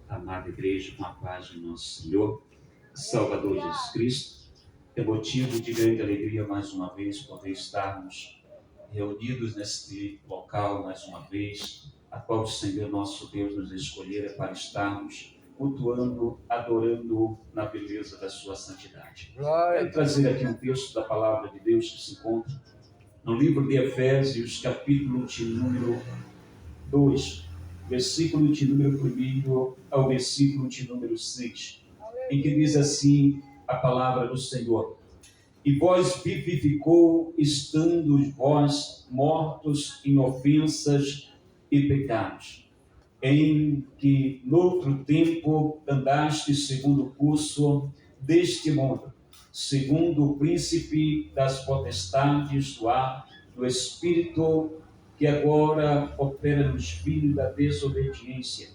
Amada igreja, com a paz de nosso Senhor, Salvador Jesus Cristo, é motivo de grande alegria mais uma vez poder estarmos reunidos neste local mais uma vez, a qual o Senhor nosso Deus nos escolhera para estarmos cultuando, adorando na beleza da sua santidade. Quero trazer aqui um texto da palavra de Deus que se encontra no livro de Efésios, capítulo de número 2, versículo de número 1 ao versículo de número 6, em que diz assim a palavra do Senhor: E vós vivificou, estando vós mortos em ofensas e pecados, em que noutro tempo andaste segundo o curso deste mundo, segundo o príncipe das potestades do ar, do espírito que agora opera nos filhos da desobediência,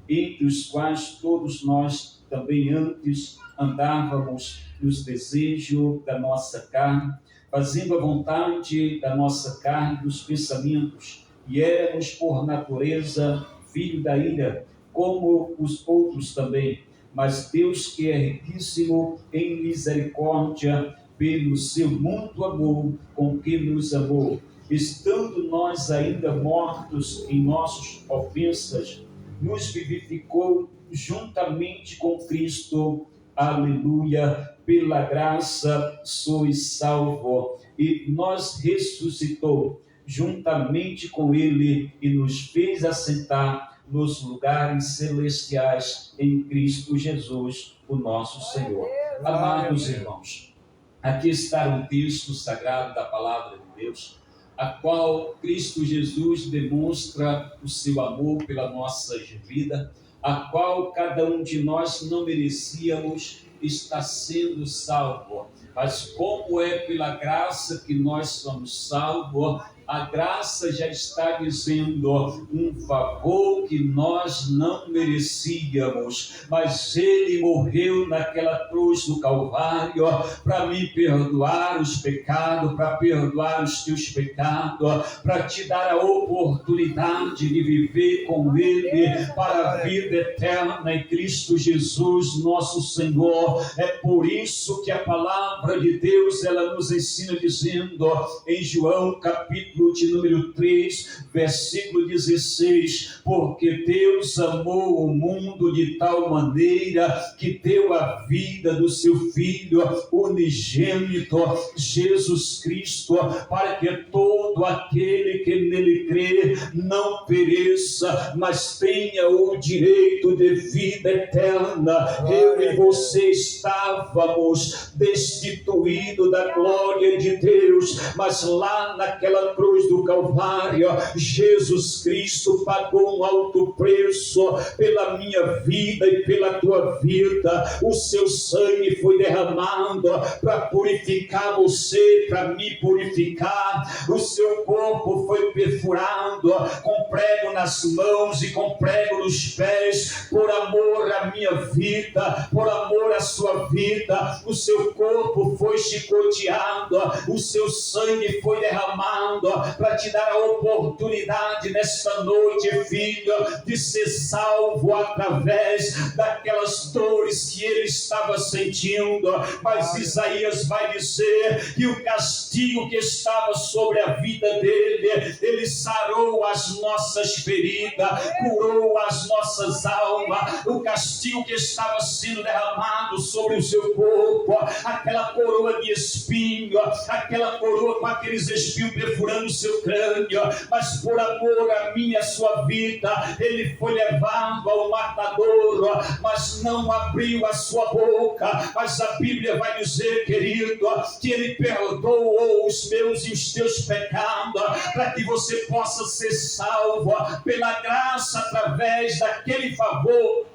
entre os quais todos nós também antes andávamos nos desejos da nossa carne, fazendo a vontade da nossa carne, dos pensamentos, e éramos por natureza filho da ira, como os outros também. Mas Deus, que é riquíssimo em misericórdia, pelo seu muito amor com que nos amou, estando nós ainda mortos em nossas ofensas, nos vivificou juntamente com Cristo. Aleluia, pela graça sois salvo, e nos ressuscitou juntamente com Ele e nos fez assentar nos lugares celestiais em Cristo Jesus, o nosso Senhor. Amados irmãos, aqui está um texto sagrado da palavra de Deus, a qual Cristo Jesus demonstra o seu amor pela nossa vida, a qual cada um de nós não merecíamos estar sendo salvo, mas como é pela graça que nós somos salvos, a graça já está dizendo um favor que nós não merecíamos, mas Ele morreu naquela cruz do Calvário para me perdoar os pecados, para perdoar os teus pecados, para te dar a oportunidade de viver com Ele para a vida eterna em Cristo Jesus, nosso Senhor. É por isso que a palavra de Deus, ela nos ensina dizendo em João capítulo de número 3, versículo 16, porque Deus amou o mundo de tal maneira que deu a vida do seu Filho unigênito, Jesus Cristo, para que todo aquele que nele crê não pereça, mas tenha o direito de vida eterna. Eu e você estávamos destituídos da glória de Deus, mas lá naquela cruz do Calvário, Jesus Cristo pagou um alto preço pela minha vida e pela tua vida. O seu sangue foi derramado para purificar você, para me purificar. O seu corpo foi perfurado com prego nas mãos e com prego nos pés, por amor à minha vida, por amor à sua vida. O seu corpo foi chicoteado, o seu sangue foi derramado para te dar a oportunidade nesta noite, filho, de ser salvo através daquelas dores que ele estava sentindo. Mas Isaías vai dizer que o castigo que estava sobre a vida dele, ele sarou as nossas feridas, curou as nossas almas. O castigo que estava sendo derramado sobre o seu corpo, aquela coroa de espinho, aquela coroa com aqueles espinhos perfurando o seu crânio, mas por amor à minha, sua vida, ele foi levado ao matadouro, mas não abriu a sua boca. Mas a Bíblia vai dizer, querido, que ele perdoou os meus e os teus pecados, para que você possa ser salvo pela graça, através daquele favor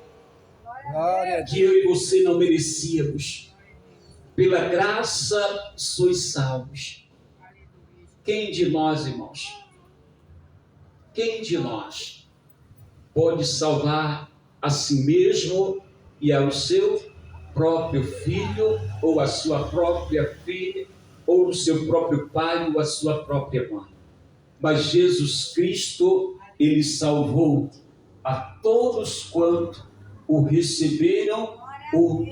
que eu e você não merecíamos. Pela graça sois salvos. Quem de nós, irmãos, quem de nós pode salvar a si mesmo e ao seu próprio filho, ou a sua própria filha, ou o seu próprio pai, ou a sua própria mãe? Mas Jesus Cristo, ele salvou a todos quanto o receberam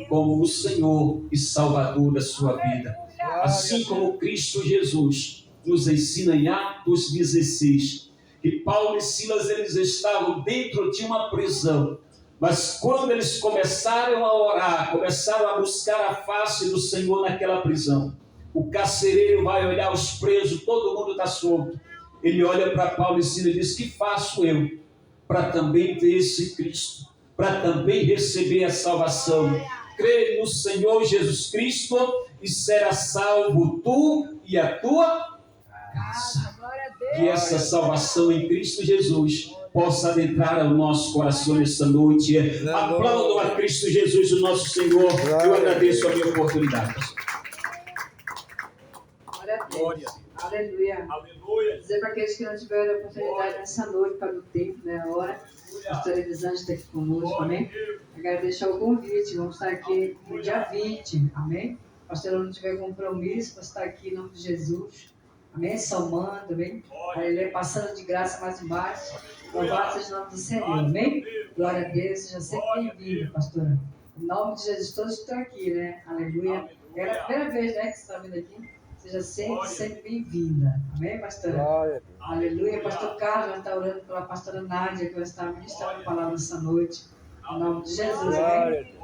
como o Senhor e Salvador da sua vida. Assim como Cristo Jesus nos ensina em Atos 16, que Paulo e Silas eles estavam dentro de uma prisão, mas quando eles começaram a orar, começaram a buscar a face do Senhor naquela prisão, o carcereiro vai olhar os presos, todo mundo está solto. Ele olha para Paulo e Silas e diz: que faço eu para também ter esse Cristo, para também receber a salvação? Crê no Senhor Jesus Cristo e será salvo tu e a tua casa. Que essa salvação em Cristo Jesus possa adentrar ao nosso coração nessa noite. Aplaudam a Cristo Jesus, o nosso Senhor. Eu agradeço a minha oportunidade. Glória a Deus. Aleluia. Aleluia. Dizer para aqueles que não tiveram a oportunidade nessa noite, para o tempo, né, a hora, a pastora Elisângela está aqui conosco, amém? Eu quero deixar o convite, vamos estar aqui no dia 20, amém? A pastora não tiver compromisso, para estar aqui em nome de Jesus, amém? Salmando, amém? Aleluia, passando de graça mais embaixo, louvado seja o nome do Senhor, amém? Glória a Deus, seja sempre bem-vindo, pastora. Em nome de Jesus, todos que estão aqui, né? Aleluia. É a primeira vez, né, que você está vindo aqui. Seja sempre bem-vinda. Amém, pastora? Glória. Aleluia. Pastor Carlos vai estar orando pela pastora Nádia, que vai estar ministrando a palavra essa noite. Em nome de Jesus. Amém?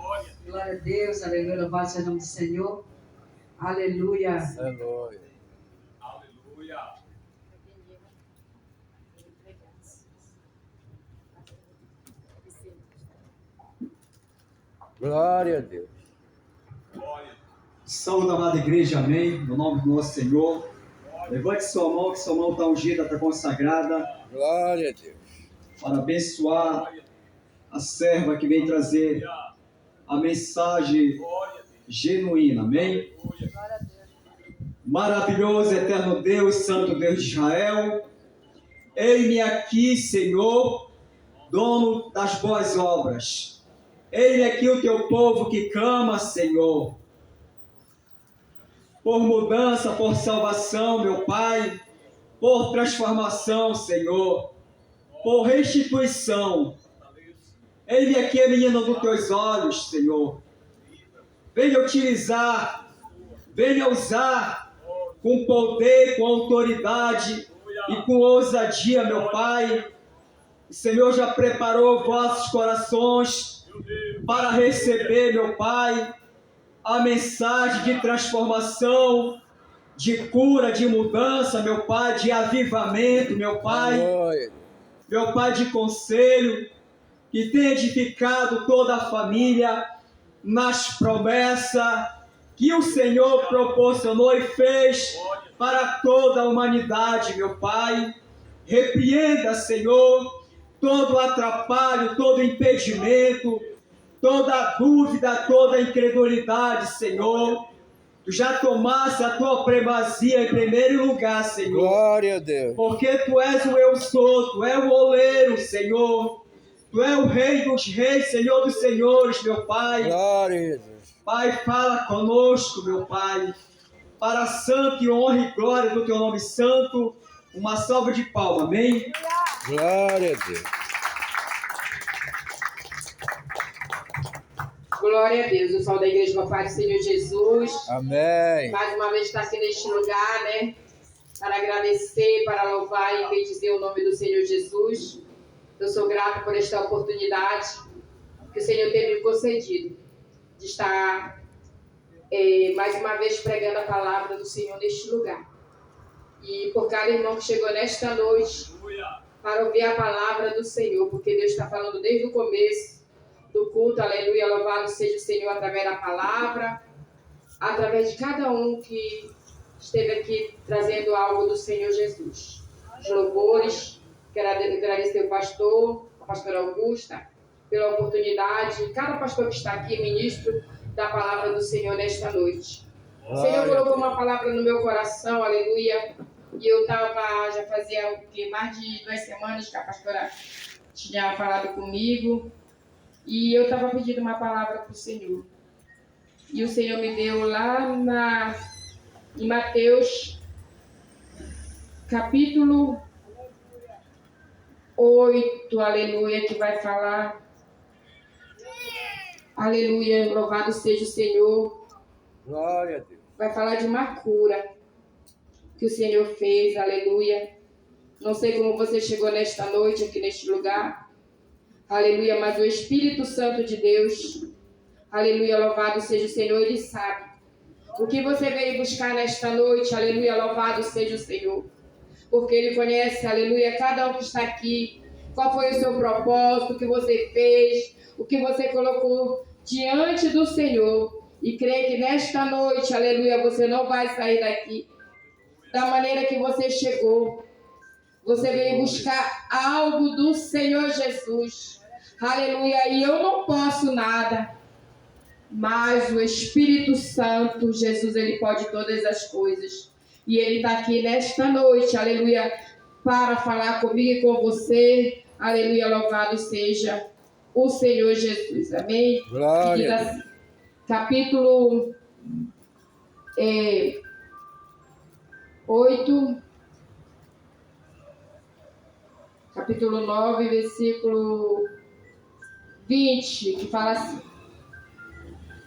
Glória a Deus. Aleluia. Louvado seja o nome do Senhor. Aleluia. Aleluia. Aleluia. Glória a Deus. Saúde, amada igreja, amém. No nome do nosso Senhor. Levante sua mão, que sua mão está ungida, está consagrada. Glória a Deus. Para abençoar a serva que vem trazer a mensagem genuína, amém. Maravilhoso, eterno Deus, santo Deus de Israel. Eis-me aqui, Senhor, dono das boas obras. Eis-me aqui o teu povo que clama, Senhor, por mudança, por salvação, meu Pai, por transformação, Senhor, por restituição. Eis-me aqui a menina dos teus olhos, Senhor. Venha utilizar, venha usar com poder, com autoridade e com ousadia, meu Pai. O Senhor já preparou vossos corações para receber, meu Pai, a mensagem de transformação, de cura, de mudança, meu Pai, de avivamento, meu Pai, meu Pai de conselho, que tem edificado toda a família nas promessas que o Senhor proporcionou e fez para toda a humanidade, meu Pai. Repreenda, Senhor, todo atrapalho, todo impedimento, toda dúvida, toda incredulidade, Senhor. Tu já tomaste a tua primazia em primeiro lugar, Senhor. Glória a Deus. Porque tu és o eu sou, tu és o oleiro, Senhor. Tu és o Rei dos reis, Senhor dos senhores, meu Pai. Glória a Deus. Pai, fala conosco, meu Pai. Para a santa e honra e glória do teu nome santo. Uma salva de palmas, amém? Glória a Deus. Glória a Deus. Eu saúdo da igreja do Pai do Senhor Jesus. Amém. Mais uma vez está aqui neste lugar, né? Para agradecer, para louvar e bendizer o nome do Senhor Jesus. Eu sou grata por esta oportunidade que o Senhor tem me concedido de estar mais uma vez pregando a palavra do Senhor neste lugar. E por cada irmão que chegou nesta noite para ouvir a palavra do Senhor, porque Deus está falando desde o começo do culto, aleluia, louvado seja o Senhor através da palavra, através de cada um que esteve aqui trazendo algo do Senhor Jesus. Os louvores, quero agradecer o pastor, a pastora Augusta, pela oportunidade, cada pastor que está aqui, ministro da palavra do Senhor nesta noite. O Senhor colocou uma palavra no meu coração, aleluia, e eu estava, já fazia mais de 2 semanas que a pastora tinha falado comigo, e eu estava pedindo uma palavra para o Senhor. E o Senhor me deu lá em Mateus, capítulo 8, aleluia, que vai falar Aleluia, louvado seja o Senhor. Glória a Deus. Vai falar de uma cura que o Senhor fez, aleluia. Não sei como você chegou nesta noite aqui neste lugar, aleluia, mas o Espírito Santo de Deus, aleluia, louvado seja o Senhor, Ele sabe o que você veio buscar nesta noite, aleluia, louvado seja o Senhor, porque Ele conhece, aleluia, cada um que está aqui, qual foi o seu propósito, o que você fez, o que você colocou diante do Senhor, e creio que nesta noite, aleluia, você não vai sair daqui da maneira que você chegou. Você veio buscar algo do Senhor Jesus. Aleluia. E eu não posso nada. Mas o Espírito Santo, Jesus, Ele pode todas as coisas. E Ele está aqui nesta noite, aleluia, para falar comigo e com você. Aleluia, louvado seja o Senhor Jesus. Amém? Glória. Diz assim, capítulo 8... capítulo 9, versículo 20, que fala assim: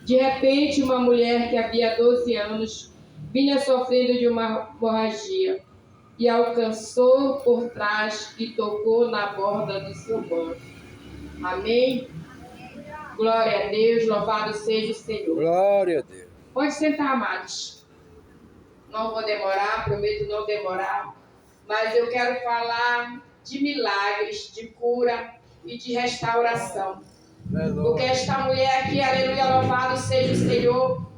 de repente, uma mulher que havia 12 anos vinha sofrendo de uma hemorragia e alcançou por trás e tocou na borda do seu manto. Amém? Glória a Deus, louvado seja o Senhor. Glória a Deus. Pode sentar, amados. Não vou demorar, prometo não demorar, mas eu quero falar de milagres, de cura e de restauração. Porque esta mulher aqui, aleluia, louvado seja o Senhor,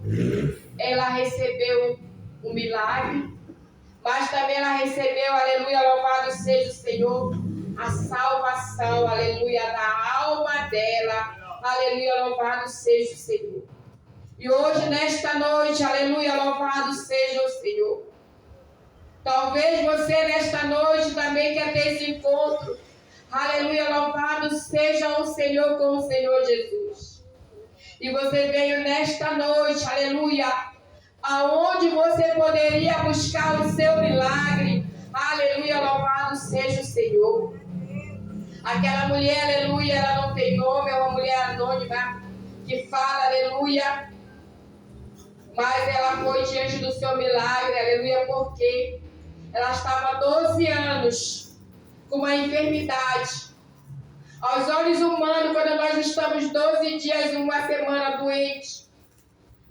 ela recebeu um milagre, mas também ela recebeu, aleluia, louvado seja o Senhor, a salvação, aleluia, da alma dela, aleluia, louvado seja o Senhor. E hoje, nesta noite, aleluia, louvado seja o Senhor. Talvez você nesta noite também quer ter esse encontro. Aleluia, louvado seja o Senhor com o Senhor Jesus. E você veio nesta noite, aleluia, aonde você poderia buscar o seu milagre. Aleluia, louvado seja o Senhor. Aquela mulher, aleluia, ela não tem nome, é uma mulher anônima que fala, aleluia, mas ela foi diante do seu milagre, aleluia, porque ela estava há 12 anos com uma enfermidade. Aos olhos humanos, quando nós estamos 12 dias, uma semana doente,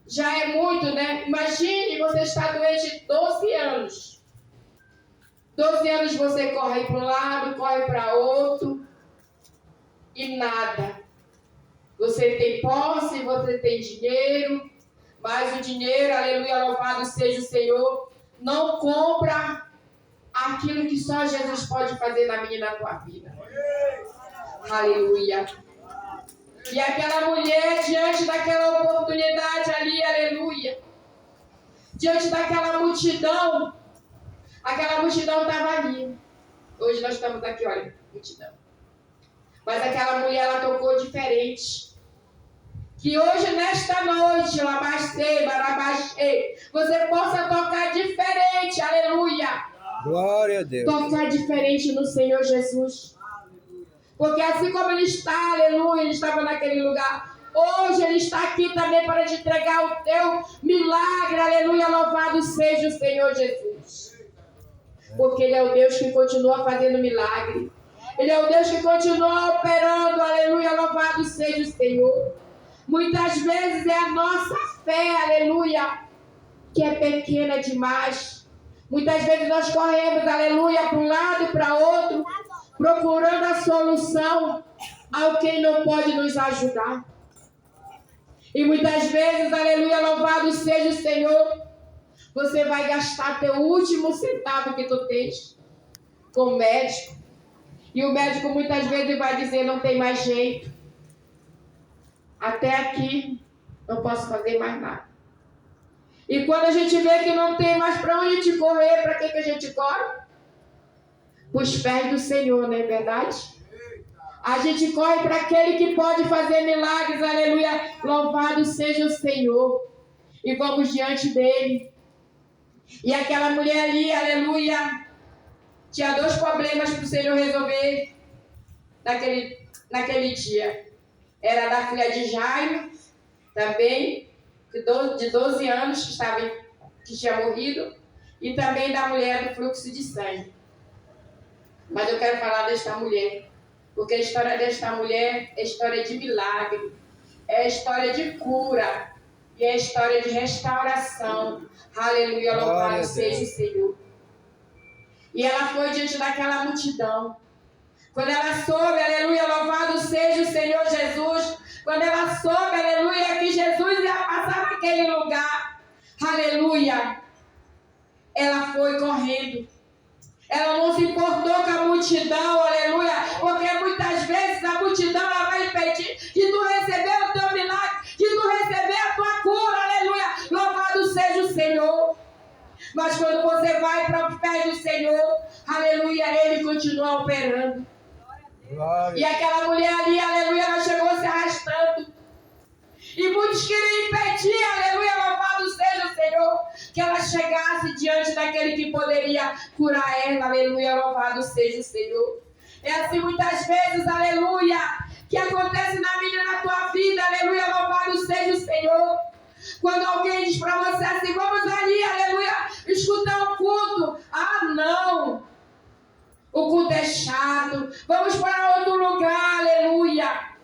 já é muito, né? Imagine você estar doente 12 anos. 12 anos você corre para um lado, corre para outro e nada. Você tem posse, você tem dinheiro, mas o dinheiro, aleluia, louvado seja o Senhor, não compra aquilo que só Jesus pode fazer na minha e na tua vida. Aleluia. E aquela mulher, diante daquela oportunidade ali, aleluia, diante daquela multidão, aquela multidão estava ali. Hoje nós estamos aqui, olha, multidão. Mas aquela mulher, ela tocou diferente. Que hoje, nesta noite, Labastei, Barabastei, você possa tocar diferente, aleluia. Glória a Deus. Tocar diferente no Senhor Jesus. Porque assim como Ele está, aleluia, Ele estava naquele lugar, hoje Ele está aqui também para te entregar o teu milagre, aleluia, louvado seja o Senhor Jesus. Porque Ele é o Deus que continua fazendo milagre. Ele é o Deus que continua operando, aleluia, louvado seja o Senhor. Muitas vezes é a nossa fé, aleluia, que é pequena demais. Muitas vezes nós corremos, aleluia, para um lado e para outro, procurando a solução ao quem não pode nos ajudar. E muitas vezes, aleluia, louvado seja o Senhor, você vai gastar teu último centavo que tu tens com o médico. E o médico muitas vezes vai dizer, não tem mais jeito. Até aqui, não posso fazer mais nada. E quando a gente vê que não tem mais para onde te correr, para que a gente corre? Para os pés do Senhor, não é verdade? A gente corre para aquele que pode fazer milagres, aleluia, louvado seja o Senhor. E vamos diante dele. E aquela mulher ali, aleluia, tinha 2 problemas para o Senhor resolver naquele dia. era da filha de Jairo, também, de 12 anos, que tinha morrido, e também da mulher do fluxo de sangue. Mas eu quero falar desta mulher, porque a história desta mulher é história de milagre, é história de cura, e é história de restauração. Aleluia, louvado seja o Senhor. E ela foi diante daquela multidão. Quando ela soube, aleluia, louvado seja o Senhor Jesus. Quando ela soube, aleluia, que Jesus ia passar naquele lugar, aleluia, ela foi correndo. Ela não se importou com a multidão, aleluia, porque muitas vezes a multidão ela vai impedir de tu receber o teu milagre, de tu receber a tua cura, aleluia, louvado seja o Senhor. Mas quando você vai para o pé do Senhor, aleluia, Ele continua operando. E aquela mulher ali, aleluia, ela chegou se arrastando. E muitos queriam impedir, aleluia, louvado seja o Senhor, que ela chegasse diante daquele que poderia curar ela, aleluia, louvado seja o Senhor. É assim muitas vezes, aleluia, que acontece na minha e na tua vida, aleluia, louvado seja o Senhor. Quando alguém diz para você assim, vamos ali, aleluia, escutar o culto. Ah, não, o culto é chato, vamos para outro lugar, aleluia.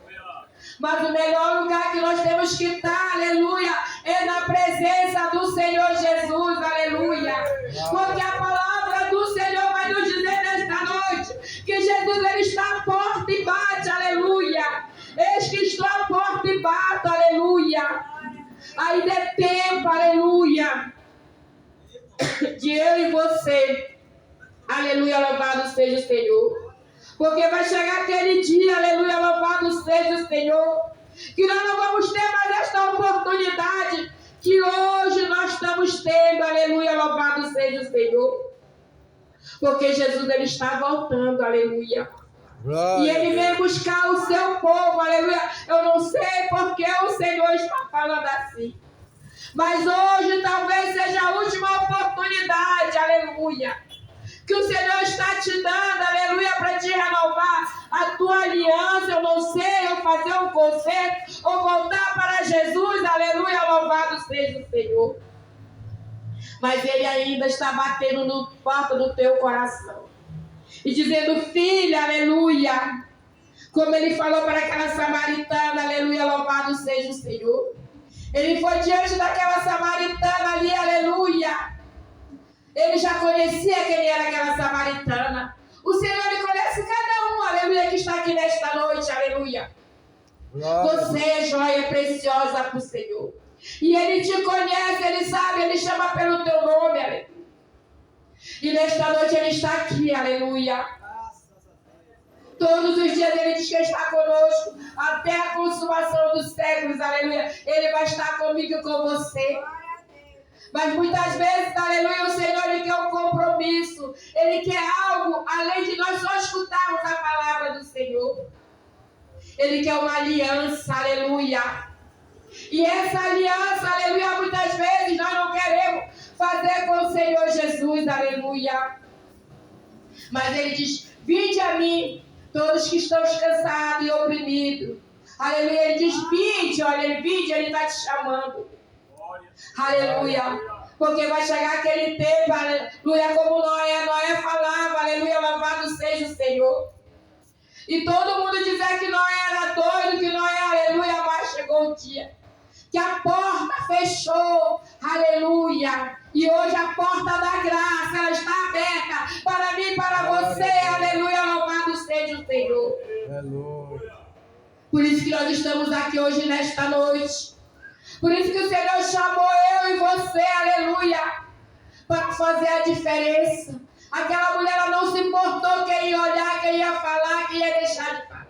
Mas o melhor lugar que nós temos que estar, aleluia, é na presença do Senhor Jesus, aleluia. Porque a palavra do Senhor vai nos dizer nesta noite que Jesus ele está à porta e bate, aleluia. Eis que estou à porta e bato, aleluia. Ainda é tempo, aleluia, de eu e você, aleluia, louvado seja o Senhor. Porque vai chegar aquele dia, aleluia, louvado seja o Senhor, que nós não vamos ter mais esta oportunidade que hoje nós estamos tendo, aleluia, louvado seja o Senhor. Porque Jesus ele está voltando, aleluia. E Ele vem buscar o seu povo, aleluia. Eu não sei porque o Senhor está falando assim, mas hoje talvez seja a última oportunidade, aleluia, que o Senhor está te dando, aleluia, para te renovar a tua aliança. Eu não sei, ou fazer um concerto, ou voltar para Jesus, aleluia, louvado seja o Senhor. Mas Ele ainda está batendo no porta do teu coração e dizendo, filha, aleluia, como Ele falou para aquela samaritana, aleluia, louvado seja o Senhor. Ele foi diante daquela samaritana ali, aleluia. Ele já conhecia quem era aquela samaritana. O Senhor ele conhece cada um, aleluia, que está aqui nesta noite, aleluia. Você é joia preciosa para o Senhor. E Ele te conhece, Ele sabe, Ele chama pelo teu nome, aleluia. E nesta noite Ele está aqui, aleluia. Todos os dias Ele diz que está conosco até a consumação dos séculos, aleluia. Ele vai estar comigo e com você. Mas muitas vezes, aleluia, o Senhor ele quer um compromisso. Ele quer algo além de nós só escutarmos a palavra do Senhor. Ele quer uma aliança, aleluia. E essa aliança, aleluia, muitas vezes nós não queremos fazer com o Senhor Jesus, aleluia. Mas Ele diz, vinde a mim, todos que estão cansados e oprimidos. Aleluia, Ele diz, vinde, olha, Ele está te chamando. Aleluia, porque vai chegar aquele tempo, aleluia, como Noé falava, aleluia, louvado seja o Senhor. E todo mundo dizer que Noé era doido, que Noé, aleluia, mas chegou o dia que a porta fechou, aleluia. E hoje a porta da graça, ela está aberta para mim e para você, aleluia, louvado seja o Senhor. Aleluia. Por isso que nós estamos aqui hoje nesta noite. Por isso que o Senhor chamou eu e você, aleluia, para fazer a diferença. Aquela mulher ela não se importou quem ia olhar, quem ia falar, quem ia deixar de falar.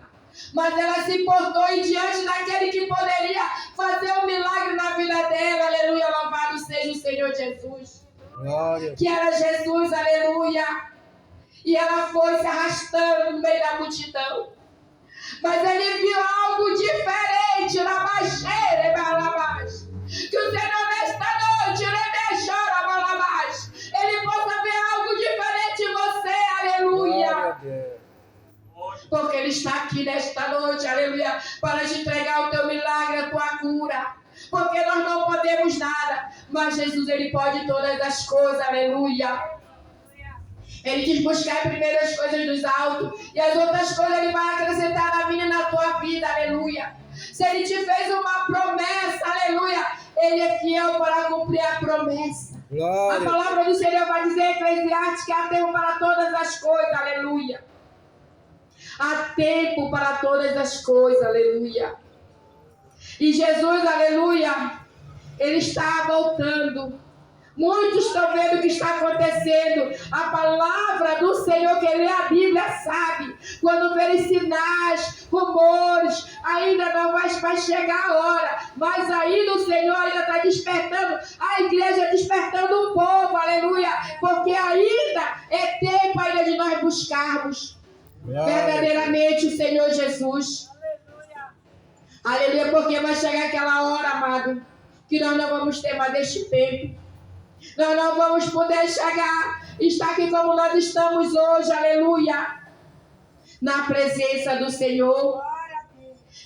Mas ela se importou e diante daquele que poderia fazer um milagre na vida dela, aleluia, louvado seja o Senhor Jesus. Glória. Que era Jesus, aleluia. E ela foi se arrastando no meio da multidão. Mas ele viu algo diferente na baixeira, que o Senhor nesta noite, ele possa ver algo diferente em você, aleluia. Porque Ele está aqui nesta noite, aleluia, para te entregar Mas Jesus, Ele pode todas as coisas, aleluia. Ele diz buscar primeiro as coisas dos altos e as outras coisas Ele vai acrescentar na minha e na tua vida, aleluia. Se Ele te fez uma promessa, aleluia, Ele é fiel para cumprir a promessa. Glória. A palavra do Senhor vai dizer em Eclesiastes que há tempo para todas as coisas, aleluia. Há tempo para todas as coisas, aleluia. E Jesus, aleluia, Ele está voltando. Muitos estão vendo o que está acontecendo. A palavra do Senhor, quem lê a Bíblia sabe. Quando verem sinais, rumores, ainda não vai chegar a hora. Mas ainda o Senhor ainda está despertando. A igreja despertando o povo, aleluia. Porque ainda é tempo ainda de nós buscarmos verdadeiramente o Senhor Jesus. Aleluia, porque vai chegar aquela hora, amado, que nós não vamos ter mais deste tempo. Nós não vamos poder estar aqui como nós estamos hoje, aleluia, na presença do Senhor.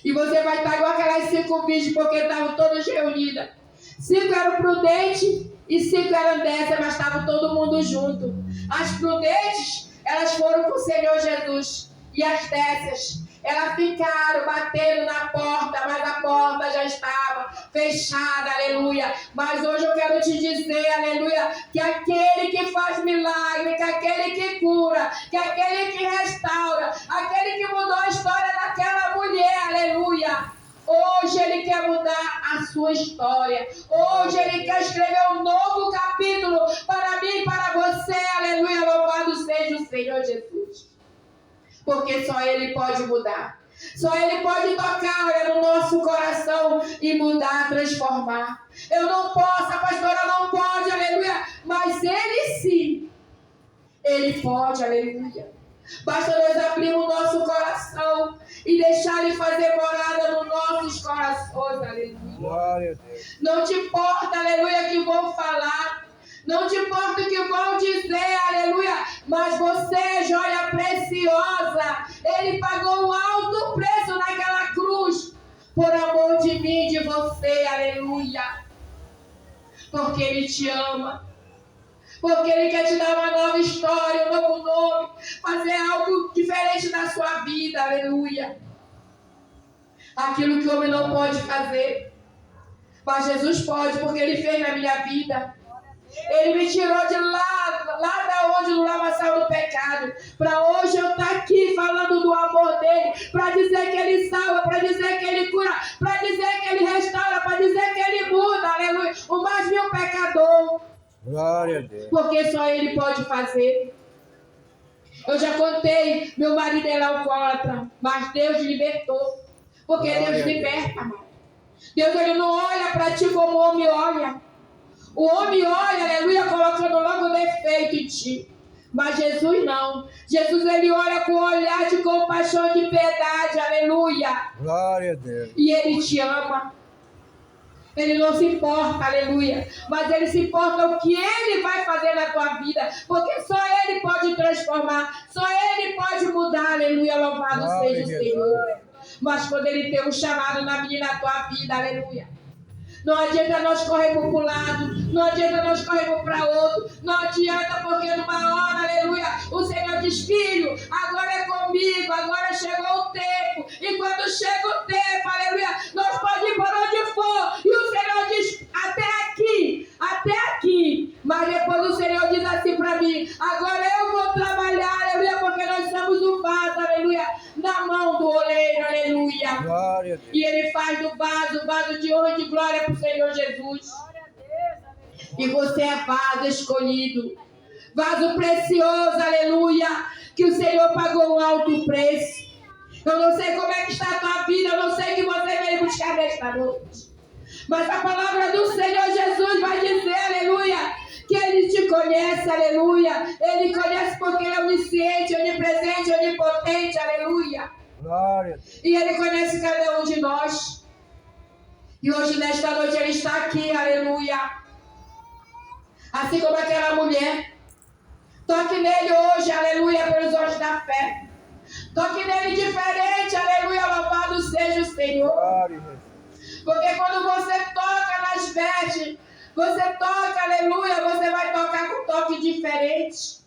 E você vai estar igual aquelas 5 virgens, porque estavam todas reunidas. 5 eram prudentes e 5 eram dessas, mas estavam todo mundo junto. As prudentes, elas foram com o Senhor Jesus. E as dessas, elas ficaram batendo na porta, mas a porta já estava fechada, aleluia. Mas hoje eu quero te dizer, aleluia, que aquele que faz milagre, que aquele que cura, que aquele que restaura, aquele que mudou a história daquela mulher, aleluia. Hoje Ele quer mudar a sua história. Hoje Ele quer escrever um novo capítulo para mim e para você, aleluia. Louvado seja o Senhor Jesus. Porque só Ele pode mudar. Só Ele pode tocar, olha, no nosso coração e mudar, transformar. Eu não posso, a pastora não pode, aleluia. Mas Ele sim. Ele pode, aleluia. Basta nós abrirmos o nosso coração e deixar Ele fazer morada nos nossos corações, aleluia. Glória a Deus. Não te importa, aleluia, que vão falar. Não te importa o que vão dizer, aleluia. Mas você, joia preciosa, Ele pagou um alto preço naquela cruz por amor de mim e de você, aleluia. Porque Ele te ama. Porque Ele quer te dar uma nova história, um novo nome, fazer algo diferente na sua vida, aleluia. Aquilo que o homem não pode fazer, mas Jesus pode, porque Ele fez na minha vida. Ele me tirou de lá da onde, do lamaçal do pecado, para hoje eu estar aqui falando do amor dele, para dizer que Ele salva, para dizer que Ele cura, para dizer que Ele restaura, para dizer que Ele muda, aleluia, o mais vil pecador. Glória a Deus. Porque só Ele pode fazer. Eu já contei, meu marido era alcoólatra, mas Deus libertou. Porque Deus liberta, amado. Deus, Ele não olha para ti como o homem olha. O homem olha, aleluia, colocando logo defeito em ti. Mas Jesus não. Jesus, Ele olha com um olhar de compaixão e de piedade, aleluia. Glória a Deus. E Ele te ama. Ele não se importa, aleluia. Mas Ele se importa o que Ele vai fazer na tua vida. Porque só Ele pode transformar. Só Ele pode mudar, aleluia. Louvado seja o Senhor. Mas quando Ele tem um chamado na minha e na tua vida, aleluia. Não adianta nós corrermos para um lado, não adianta nós corrermos para outro, não adianta porque numa hora, aleluia, o Senhor diz, filho, agora é comigo, agora chegou o tempo, e quando chega o tempo, aleluia, nós podemos ir por onde for, e o Senhor diz, até aqui, mas depois o Senhor diz assim para mim, agora eu vou trabalhar, aleluia, porque nós somos um vaso, aleluia, na mão do oleiro, aleluia. Glória a Deus. E Ele faz do vaso de honra e de glória para o Senhor Jesus. E você é vaso escolhido, vaso precioso, aleluia, que o Senhor pagou um alto preço. Eu não sei como é que está a tua vida, eu não sei o que você veio buscar nesta noite. Mas a palavra do Senhor Jesus vai dizer, aleluia, que Ele te conhece, aleluia. Ele conhece porque Ele é onisciente, onipresente, onipotente, aleluia. Glória a Deus. E Ele conhece cada um de nós. E hoje, nesta noite, Ele está aqui, aleluia. Assim como aquela mulher. Toque nele hoje, aleluia, pelos olhos da fé. Toque nele diferente, aleluia, louvado seja o Senhor. Glória a Deus. Porque quando você toca nas vestes Você toca, aleluia, você vai tocar com um toque diferente.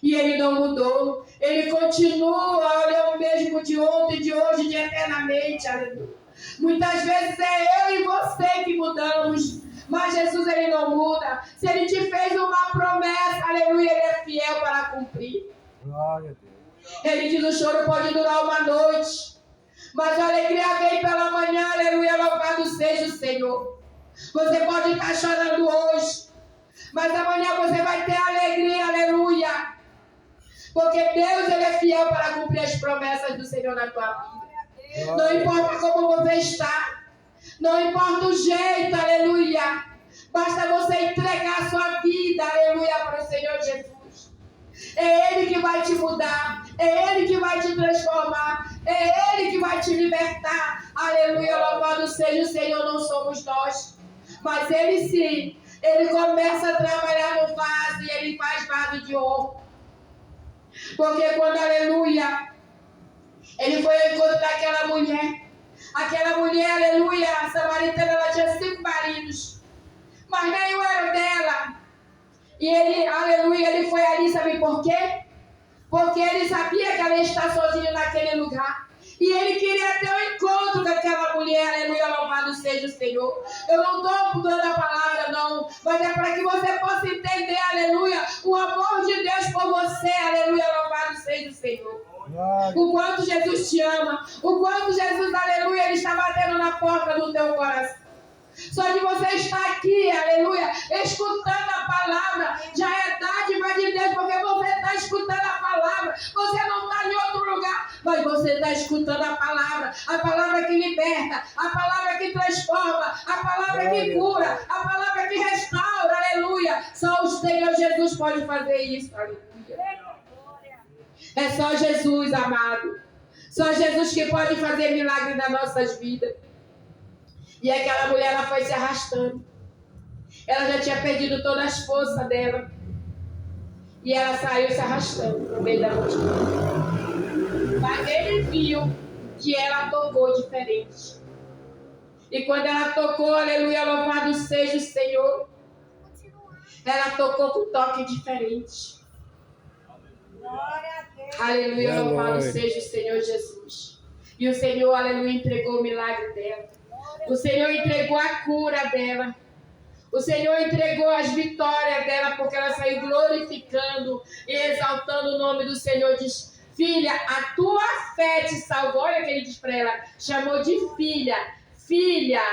E ele não mudou. Ele continua, ele é o mesmo de ontem, de hoje, de eternamente, aleluia. Muitas vezes é eu e você que mudamos, mas Jesus ele não muda. Se ele te fez uma promessa, aleluia, ele é fiel para cumprir. Glória a Deus. Ele diz: o choro pode durar uma noite, mas a alegria vem pela manhã, aleluia, louvado seja o Senhor. Você pode estar chorando hoje, mas amanhã você vai ter alegria, aleluia. Porque Deus ele é fiel para cumprir as promessas do Senhor na tua vida. Não importa como você está, não importa o jeito, aleluia. Basta você entregar a sua vida, aleluia, para o Senhor Jesus. É Ele que vai te mudar, é Ele que vai te transformar, é Ele que vai te libertar. Aleluia, louvado seja o Senhor, não somos nós. Mas Ele sim, Ele começa a trabalhar no vaso e Ele faz vaso de ouro. Porque quando, aleluia, ele foi ao encontro daquela mulher, aleluia, a samaritana, ela tinha 5 maridos, mas nenhum era dela. E ele, aleluia, ele foi ali, sabe por quê? Porque ele sabia que ela ia estar sozinha naquele lugar. E ele queria ter um encontro com aquela mulher, aleluia, louvado seja o Senhor. Eu não estou mudando a palavra, não, mas é para que você possa entender, aleluia, o amor de Deus por você, aleluia, louvado seja o Senhor. O quanto Jesus te ama, o quanto Jesus, aleluia, ele está batendo na porta do teu coração. Só de você estar aqui, aleluia, escutando a palavra, já é dádiva de Deus, porque você está escutando a palavra. Você não está em outro lugar, mas você está escutando a palavra que liberta, a palavra que transforma, a palavra que cura, a palavra que restaura, aleluia. Só o Senhor Jesus pode fazer isso, aleluia. É só Jesus, amado. Só Jesus que pode fazer milagre nas nossas vidas. E aquela mulher, ela foi se arrastando. Ela já tinha perdido todas as forças dela. E ela saiu se arrastando no meio da multidão. Mas ele viu que ela tocou diferente. E quando ela tocou, aleluia, louvado seja o Senhor, ela tocou com um toque diferente. Aleluia, louvado seja o Senhor Jesus. E o Senhor, aleluia, entregou o milagre dela. O Senhor entregou a cura dela. O Senhor entregou as vitórias dela, porque ela saiu glorificando e exaltando o nome do Senhor. Diz: filha, a tua fé te salvou. Olha o que ele diz para ela. Chamou de filha. Filha,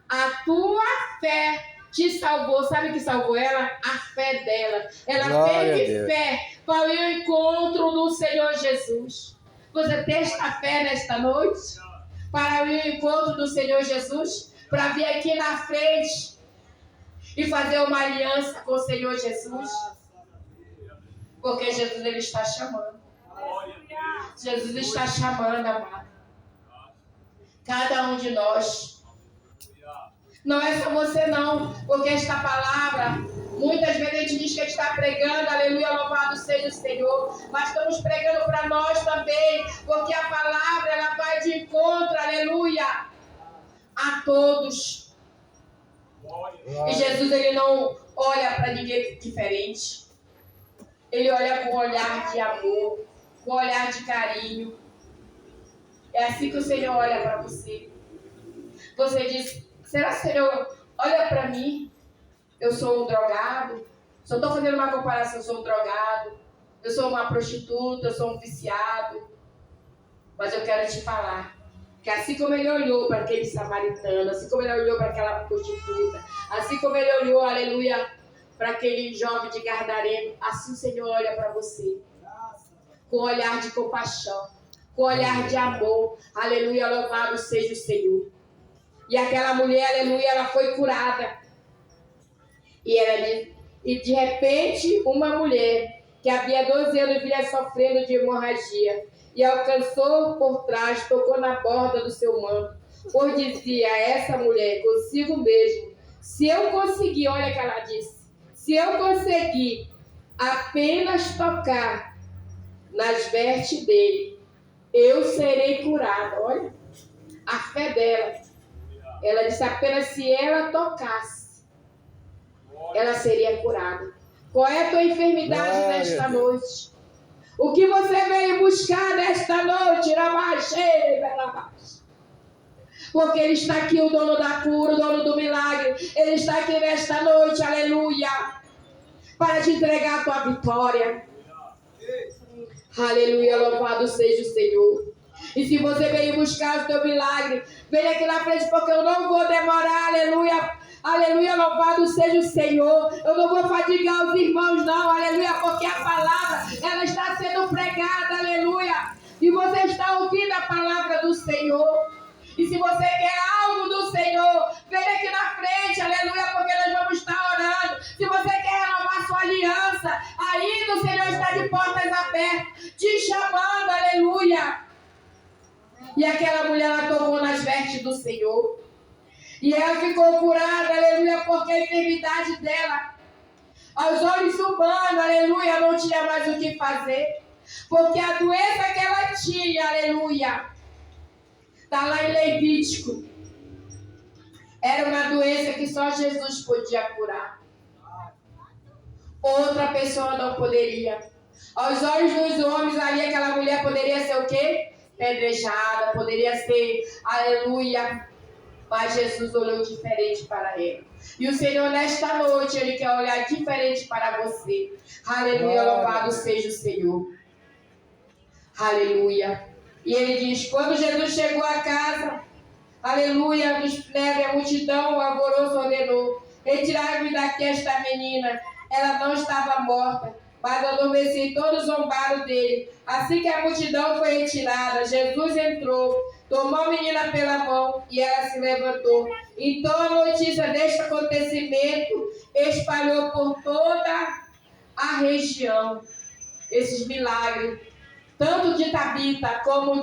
a tua fé te salvou. Sabe o que salvou ela? A fé dela. Ela teve fé para o encontro do Senhor Jesus. Você tem esta fé nesta noite? Para o encontro do Senhor Jesus? Para vir aqui na frente e fazer uma aliança com o Senhor Jesus? Porque Jesus, ele está chamando. Jesus está chamando, amado. Cada um de nós. Não é só você, não. Porque esta palavra, muitas vezes a gente diz que a gente está pregando, aleluia, louvado seja o Senhor. Mas estamos pregando para nós também. Porque a palavra, ela vai de encontro, aleluia, a todos. E Jesus, ele não olha para ninguém diferente. Ele olha com um olhar de amor, com um olhar de carinho. É assim que o Senhor olha para você. Você diz: será que o Senhor olha para mim? Eu sou um drogado. Só estou fazendo uma comparação, eu sou um drogado. Eu sou uma prostituta, eu sou um viciado. Mas eu quero te falar que assim como ele olhou para aquele samaritano, assim como ele olhou para aquela prostituta, assim como ele olhou, aleluia, para aquele jovem de Gadareno, assim o Senhor olha para você. Com um olhar de compaixão, com um olhar de amor. Aleluia, louvado seja o Senhor. E aquela mulher, aleluia, ela foi curada. E de repente, uma mulher que havia 12 anos vinha sofrendo de hemorragia e alcançou por trás, tocou na borda do seu manto. Pois dizia a essa mulher consigo mesmo: se eu conseguir, olha o que ela disse, se eu conseguir apenas tocar nas vestes dele, eu serei curada. Olha a fé dela. Ela disse: apenas se ela tocasse, ela seria curada. Qual é a tua enfermidade nesta noite? O que você veio buscar nesta noite? Porque Ele está aqui, o dono da cura, o dono do milagre. Ele está aqui nesta noite, aleluia, para te entregar a tua vitória. Aleluia, louvado seja o Senhor. E se você veio buscar o teu milagre, vem aqui na frente, porque eu não vou demorar, aleluia. Aleluia, louvado seja o Senhor. Eu não vou fadigar os irmãos, não, aleluia, porque a palavra, ela está sendo pregada, aleluia. E você está ouvindo a palavra do Senhor. E se você quer algo do Senhor, vem aqui na frente, aleluia, porque nós vamos estar orando. Se você quer renovar sua aliança, ainda o Senhor está de portas abertas, te chamando, aleluia. E aquela mulher, ela tomou nas vestes do Senhor. E ela ficou curada, aleluia, porque a enfermidade dela, aos olhos humanos, aleluia, não tinha mais o que fazer. Porque a doença que ela tinha, aleluia, está lá em Levítico. Era uma doença que só Jesus podia curar. Outra pessoa não poderia. Aos olhos dos homens ali, aquela mulher poderia ser o quê? Pedrejada, poderia ser, aleluia. Mas Jesus olhou diferente para ele. E o Senhor, nesta noite, Ele quer olhar diferente para você. Aleluia, louvado seja o Senhor. Aleluia. E Ele diz, quando Jesus chegou à casa, aleluia, a multidão, o alvoroço ordenou, retirai-me daqui esta menina. Ela não estava morta, mas adormecia e todos zombaram dele. Assim que a multidão foi retirada, Jesus entrou, tomou a menina pela mão e ela se levantou. Então a notícia deste acontecimento espalhou por toda a região. Esses milagres, tanto de Tabita como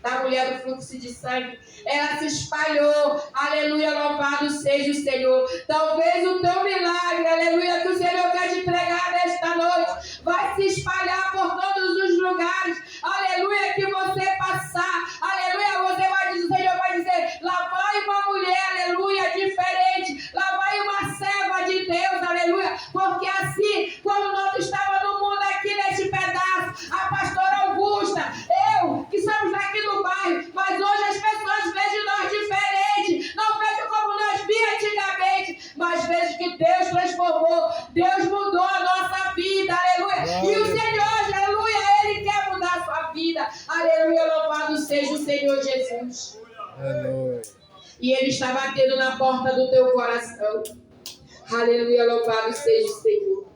da mulher do fluxo de sangue, ela se espalhou. Aleluia, louvado seja o Senhor. Talvez o teu milagre, aleluia, que o Senhor quer te entregar nesta noite, vai se espalhar por todos os lugares. Aleluia, que você passar. Aleluia, você vai dizer, o Senhor vai dizer, lá vai uma mulher, aleluia, diferente. Lá vai uma serva de Deus, aleluia. Porque assim, quando nós estávamos no mundo aqui neste pedaço, a pastora Augusta, eu, que somos daqui do bairro, mas hoje as pessoas veem nós diferente, não vejam como nós víamos antigamente, mas vejam que Deus transformou, Deus mudou a nossa vida, aleluia. E o Senhor, aleluia, Ele quer mudar a sua vida, aleluia, louvado seja o Senhor Jesus. Aleluia. E Ele está batendo na porta do teu coração, aleluia, louvado seja o Senhor.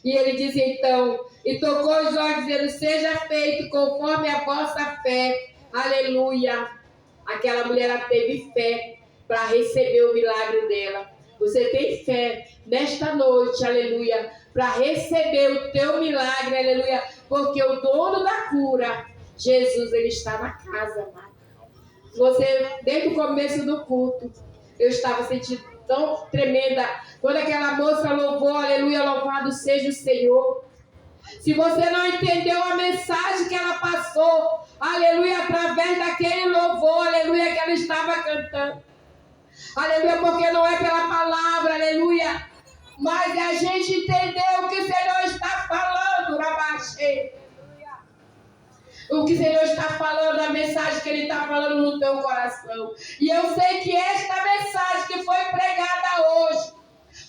E Ele diz então, e tocou os olhos, dizendo, seja feito conforme a vossa fé. Aleluia. Aquela mulher, ela teve fé para receber o milagre dela. Você tem fé nesta noite, aleluia, para receber o teu milagre, aleluia, porque o dono da cura, Jesus, Ele está na casa, amado. Você, desde o começo do culto, eu estava sentindo tão tremenda, quando aquela moça louvou, aleluia, louvado seja o Senhor. Se você não entendeu a mensagem que ela passou, aleluia, através daquele louvor, aleluia, que ela estava cantando, aleluia, porque não é pela palavra, aleluia, mas é a gente entender o que o Senhor está falando, Rabaxê. O que o Senhor está falando, a mensagem que Ele está falando no teu coração. E eu sei que esta mensagem que foi pregada hoje,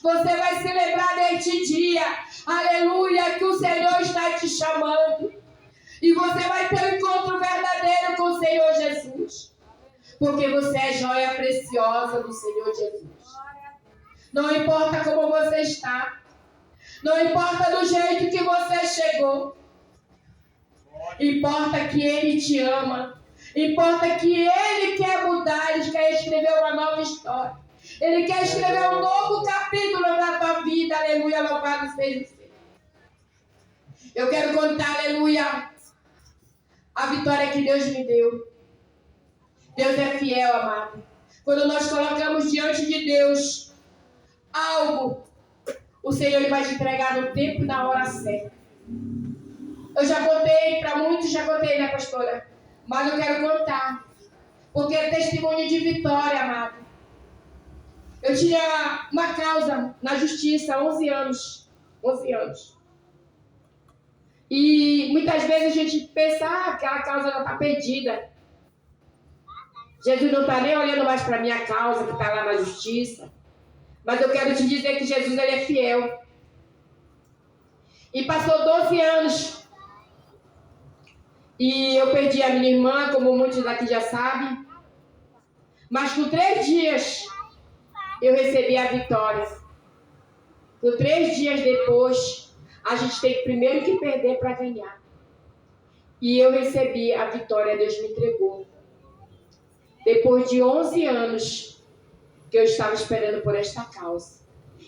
você vai se lembrar deste dia, aleluia, que o Senhor está te chamando. E você vai ter um encontro verdadeiro com o Senhor Jesus. Porque você é joia preciosa do Senhor Jesus. Não importa como você está. Não importa do jeito que você chegou. Importa que Ele te ama. Importa que Ele quer mudar. Ele quer escrever uma nova história. Ele quer escrever um novo capítulo na tua vida. Aleluia, louvado seja o Senhor. Eu quero contar, aleluia, a vitória que Deus me deu. Deus é fiel, amado. Quando nós colocamos diante de Deus algo, o Senhor Ele vai te entregar no tempo e na hora certa. Eu já contei para muitos, já contei, né, pastora? Mas eu quero contar, porque é testemunho de vitória, amado. Eu tinha uma causa na justiça há 11 anos. 11 anos. E muitas vezes a gente pensa, aquela causa já está perdida. Jesus não está nem olhando mais para a minha causa, que está lá na justiça. Mas eu quero te dizer que Jesus, ele é fiel. E passou 12 anos. E eu perdi a minha irmã, como muitos daqui já sabem. Mas com 3 dias, eu recebi a vitória. Com 3 dias depois, a gente tem primeiro que perder para ganhar. E eu recebi a vitória, Deus me entregou. Depois de 11 anos que eu estava esperando por esta causa.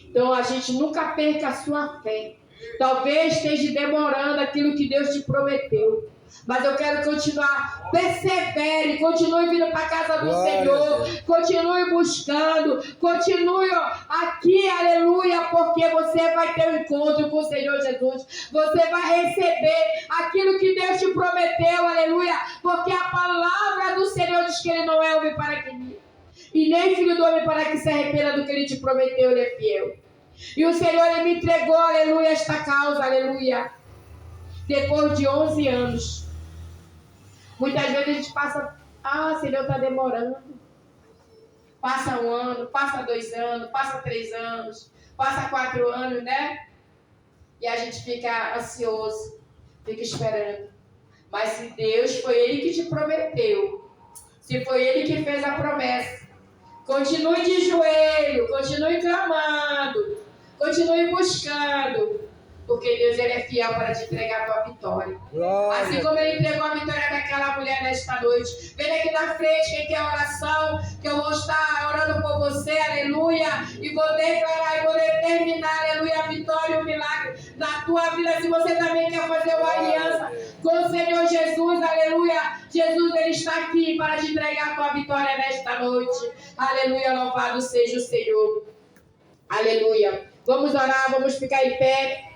Então a gente nunca perca a sua fé. Talvez esteja demorando aquilo que Deus te prometeu. Mas eu quero continuar, persevere, continue vindo para a casa do Senhor, continue buscando, continue aqui, aleluia, porque você vai ter um encontro com o Senhor Jesus, você vai receber aquilo que Deus te prometeu, aleluia, porque a palavra do Senhor diz que Ele não é homem para que minta, e nem filho do homem para que se arrependa do que Ele te prometeu, Ele é fiel. E o Senhor, Ele me entregou, aleluia, esta causa, aleluia, depois de 11 anos. Muitas vezes a gente passa, Senhor, está demorando. Passa 1 ano, passa 2 anos, passa 3 anos, passa 4 anos, né? E a gente fica ansioso, fica esperando. Mas se Deus foi Ele que te prometeu, se foi Ele que fez a promessa, continue de joelho, continue clamando, continue buscando. Porque Deus, Ele é fiel para te entregar a tua vitória. Assim como Ele entregou a vitória daquela mulher nesta noite. Vem aqui na frente, quem quer oração, que eu vou estar orando por você, aleluia. E vou declarar e vou determinar, aleluia, a vitória e o milagre na tua vida. Se você também quer fazer uma aliança com o Senhor Jesus, aleluia. Jesus, Ele está aqui para te entregar a tua vitória nesta noite. Aleluia, louvado seja o Senhor. Aleluia. Vamos orar, vamos ficar em pé.